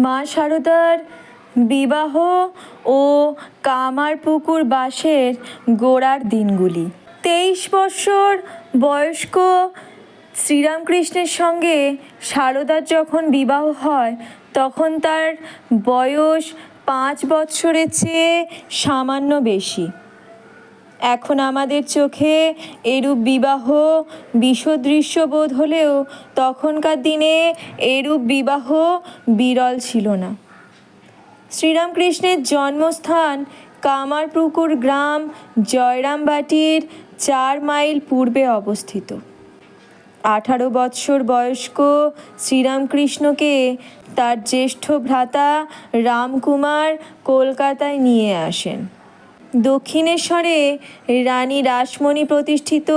মা শারদার বিবাহ ও কামারপুকুর বাসের গোড়ার দিনগুলি। 23 বৎসর বয়স্ক শ্রীরামকৃষ্ণের সঙ্গে শারদার যখন বিবাহ হয় তখন তার বয়স 5 বৎসরের চেয়ে সামান্য বেশি। এখন আমাদের চোখে এরূপ বিবাহ বিষদৃশ্য বোধ হলেও তখনকার দিনে এরূপ বিবাহ বিরল ছিল না। শ্রীরামকৃষ্ণের জন্মস্থান কামারপুকুর গ্রাম জয়রামবাটির 4 মাইল পূর্বে অবস্থিত। 18 বৎসর বয়স্ক শ্রীরামকৃষ্ণকে তার জ্যেষ্ঠ ভ্রাতা রামকুমার কলকাতায় নিয়ে আসেন। দক্ষিণেশ্বরে রানী রাসমণি প্রতিষ্ঠিত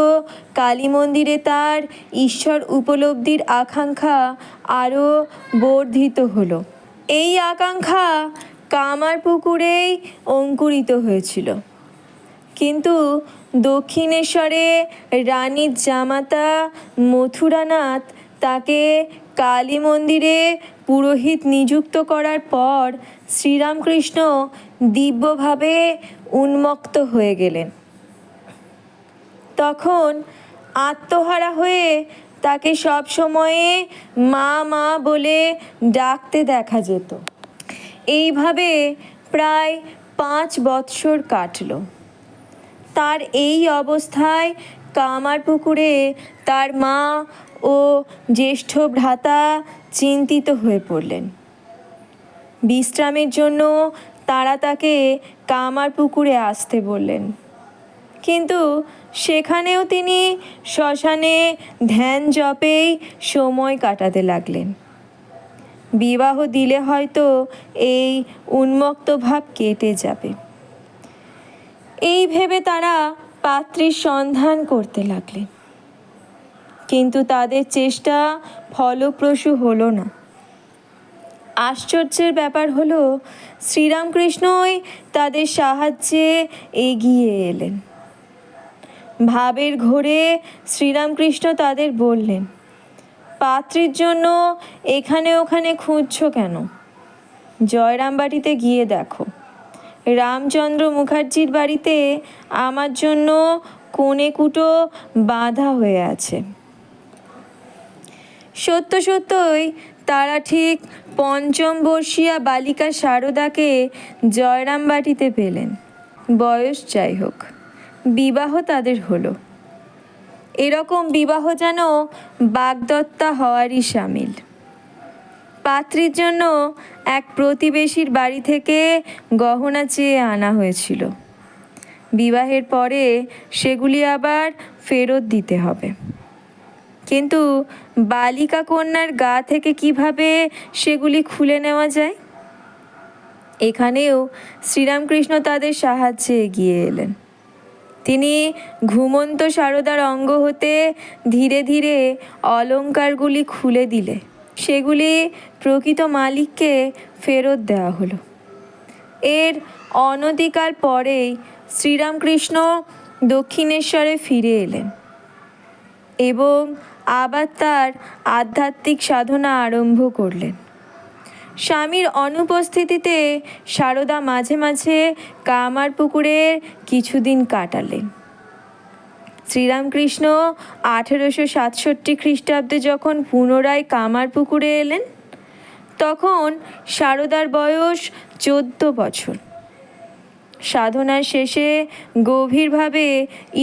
কালী মন্দিরে তার ঈশ্বর উপলব্ধির আকাঙ্ক্ষা আরও বর্ধিত হলো। এই আকাঙ্ক্ষা কামারপুকুরেই অঙ্কুরিত হয়েছিল, কিন্তু দক্ষিণেশ্বরে রানীর জামাতা মথুরানাথ তাকে কালী মন্দিরে পুরোহিত নিযুক্ত করার পর শ্রীরামকৃষ্ণ দিব্যভাবে উন্মত্ত হয়ে গেলেন। তখন আত্মহারা হয়ে তাকে সব সময়ে মা মা বলে ডাকতে দেখা যেত। এইভাবে প্রায় 5 বৎসর কাটল। তার এই অবস্থায় কামারপুকুরে তার মা ও জ্যেষ্ঠ ভ্রাতা চিন্তিত হয়ে পড়লেন। বিশ্রামের জন্য তারা তাকে কামারপুকুরে আসতে বললেন, কিন্তু সেখানেও তিনি শ্মশানে ধ্যান জপেই সময় কাটাতে লাগলেন। বিবাহ দিলে হয়তো এই উন্মত্ত ভাব কেটে যাবে, এই ভেবে তারা পাত্রীর সন্ধান করতে লাগলেন, কিন্তু তাদের চেষ্টা ফলপ্রসূ হলো না। আশ্চর্যের ব্যাপার হলো, শ্রীরামকৃষ্ণই তাদের সাহায্যে এগিয়ে এলেন। ভাবের ঘোরে শ্রীরামকৃষ্ণ তাদের বললেন, পাত্রীর জন্য এখানে ওখানে খুঁজছ কেন? জয়রামবাটিতে গিয়ে দেখো, রামচন্দ্র মুখার্জির বাড়িতে আমার জন্য কোণেকুটো বাঁধা হয়ে আছে। সত্য সত্যই তারা ঠিক 5ম বর্ষীয়া বালিকা শারদাকে জয়রামবাটিতে পেলেন। বয়স যাই হোক, বিবাহ তাদের হলো। এরকম বিবাহ যেন বাগদত্তা হওয়ারই সামিল। পাত্রীর জন্য এক প্রতিবেশীর বাড়ি থেকে গহনা চেয়ে আনা হয়েছিল। বিবাহের পরে সেগুলি আবার ফেরত দিতে হবে, কিন্তু বালিকা কন্যার গা থেকে কিভাবে সেগুলি খুলে নেওয়া যায়? এখানেও শ্রীরামকৃষ্ণ তাদের সাহায্যে এগিয়ে এলেন। তিনি ঘুমন্ত শারদার অঙ্গ হতে ধীরে ধীরে অলঙ্কারগুলি খুলে দিলে সেগুলি প্রকৃত মালিককে ফেরত দেওয়া হলো। এর অনতিকাল পরেই শ্রীরামকৃষ্ণ দক্ষিণেশ্বরে ফিরে এলেন এবং আবার তার আধ্যাত্মিক সাধনা আরম্ভ করলেন। স্বামীর অনুপস্থিতিতে শারদা মাঝে মাঝে কামারপুকুরে কিছুদিন কাটালেন। শ্রীরামকৃষ্ণ 1867 খ্রিস্টাব্দে যখন পুনরায় কামারপুকুরে এলেন তখন শারদার বয়স 14 বছর। সাধনার শেষে গভীরভাবে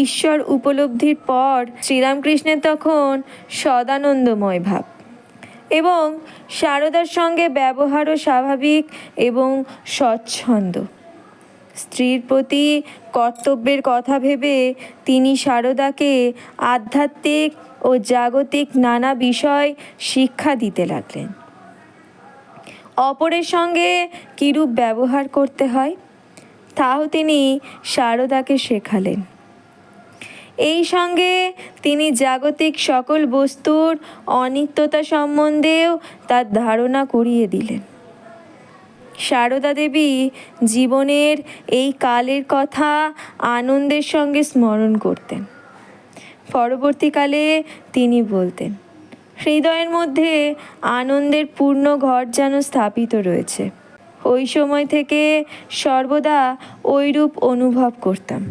ঈশ্বর উপলব্ধির পর শ্রীরামকৃষ্ণের তখন সদানন্দময় ভাব এবং শারদার সঙ্গে ব্যবহারও স্বাভাবিক এবং স্বচ্ছন্দ। স্ত্রীর প্রতি কর্তব্যের কথা ভেবে তিনি শারদাকে আধ্যাত্মিক ও জাগতিক নানা বিষয় শিক্ষা দিতে লাগলেন। অপরের সঙ্গে কিরূপ ব্যবহার করতে হয় তাও তিনি শারদাকে শেখালেন। এই সঙ্গে তিনি জাগতিক সকল বস্তুর অনিত্যতা সম্বন্ধেও তার ধারণা করিয়ে দিলেন। শারদা দেবী জীবনের এই কালের কথা আনন্দের সঙ্গে স্মরণ করতেন। পরবর্তীকালে তিনি বলতেন, হৃদয়ের মধ্যে আনন্দের পূর্ণ ঘর যেন স্থাপিত রয়েছে। ওই সময় থেকে সর্বদা ওইরূপ অনুভব করতাম।